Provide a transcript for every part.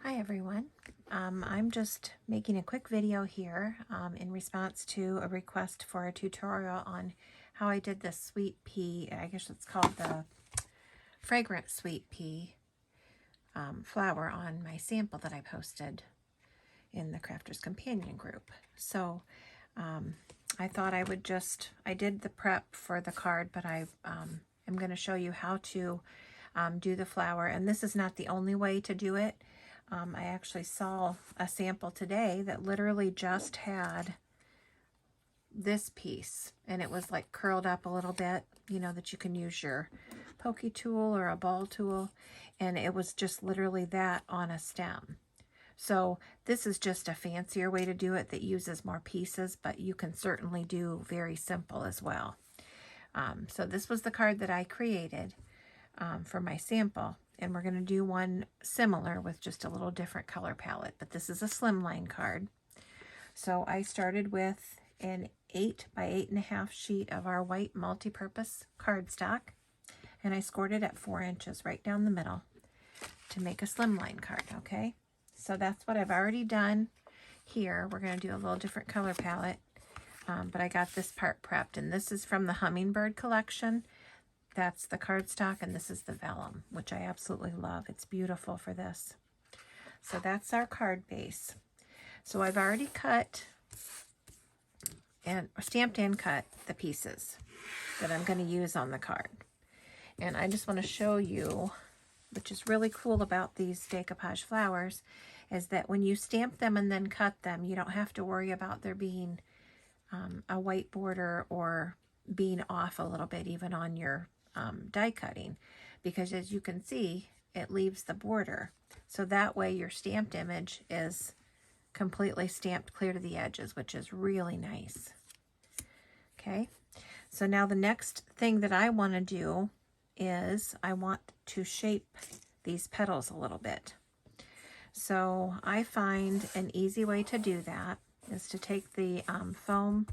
Hi everyone. I'm just making a quick video here in response to a request for a tutorial on how I did the sweet pea, I guess it's called the Fragrant Sweet Pea flower on my sample that I posted in the Crafter's Companion group. So I thought I did the prep for the card, but I'm going to show you how to do the flower, and this is not the only way to do it. I actually saw a sample today that literally just had this piece, and it was like curled up a little bit, you know, that you can use your pokey tool or a ball tool, and it was just literally that on a stem. So this is just a fancier way to do it that uses more pieces, but you can certainly do very simple as well. So this was the card that I created for my sample. And we're going to do one similar with just a little different color palette. But this is a slimline card. So I started with an 8 by 8.5 sheet of our white multi-purpose cardstock. And I scored it at 4 inches right down the middle to make a slimline card, okay? So that's what I've already done here. We're going to do a little different color palette. But I got this part prepped. And this is from the Hummingbird collection. That's the cardstock, and this is the vellum, which I absolutely love. It's beautiful for this. So that's our card base. So I've already cut and stamped and cut the pieces that I'm going to use on the card. And I just want to show you, which is really cool about these decoupage flowers, is that when you stamp them and then cut them, you don't have to worry about there being a white border or being off a little bit even on your die cutting, because as you can see, it leaves the border. So that way your stamped image is completely stamped clear to the edges, which is really nice. Okay, so now the next thing that I want to do is I want to shape these petals a little bit. So I find an easy way to do that is to take the foam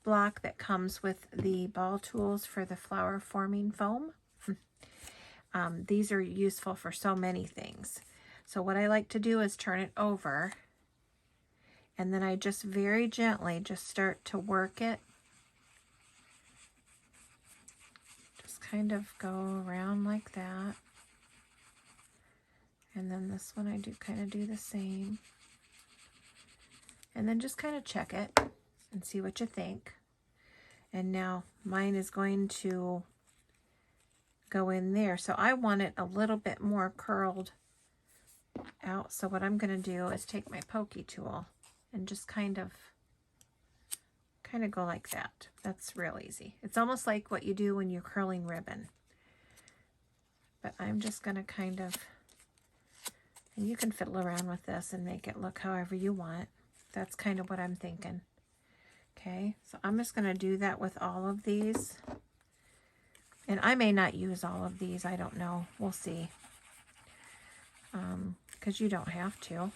block that comes with the ball tools for the flower forming foam. These are useful for so many things. So what I like to do is turn it over, and then I just very gently just start to work it. Just kind of go around like that. And then this one I do kind of do the same. And then just kind of check it and see what you think. And now mine is going to go in there. So I want it a little bit more curled out. So what I'm going to do is take my pokey tool and just kind of go like that. That's real easy. It's almost like what you do when you're curling ribbon. But I'm just going to kind of, and you can fiddle around with this and make it look however you want. That's kind of what I'm thinking. Okay, so I'm just going to do that with all of these. And I may not use all of these. I don't know. We'll see. Because you don't have to.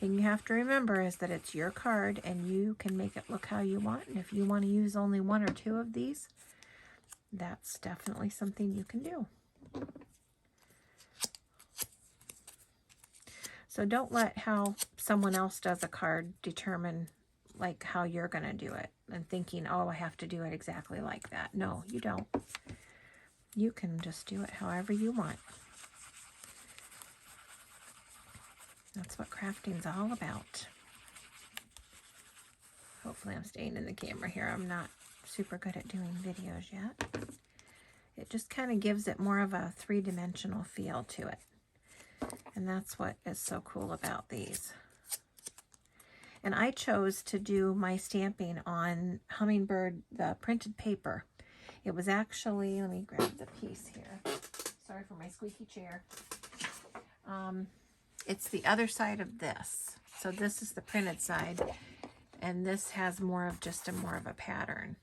Thing you have to remember is that it's your card and you can make it look how you want. And if you want to use only 1 or 2 of these, that's definitely something you can do. So don't let how someone else does a card determine like how you're going to do it and thinking, oh, I have to do it exactly like that. No, you don't. You can just do it however you want. That's what crafting's all about. Hopefully I'm staying in the camera here. I'm not super good at doing videos yet. It just kind of gives it more of a 3-dimensional feel to it. And that's what is so cool about these. And I chose to do my stamping on Hummingbird, the printed paper. It was actually, let me grab the piece here. Sorry for my squeaky chair. It's the other side of this. So this is the printed side, and this has more of a pattern.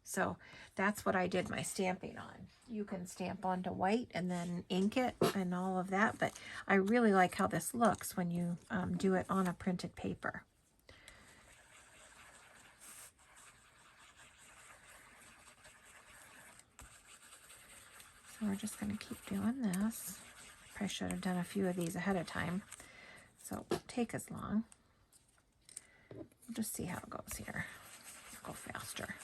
So that's what I did my stamping on. You can stamp onto white and then ink it and all of that, but I really like how this looks when you do it on a printed paper. So we're just going to keep doing this. Probably should have done a few of these ahead of time, so it won't take as long. We'll just see how it goes here. I'll go faster.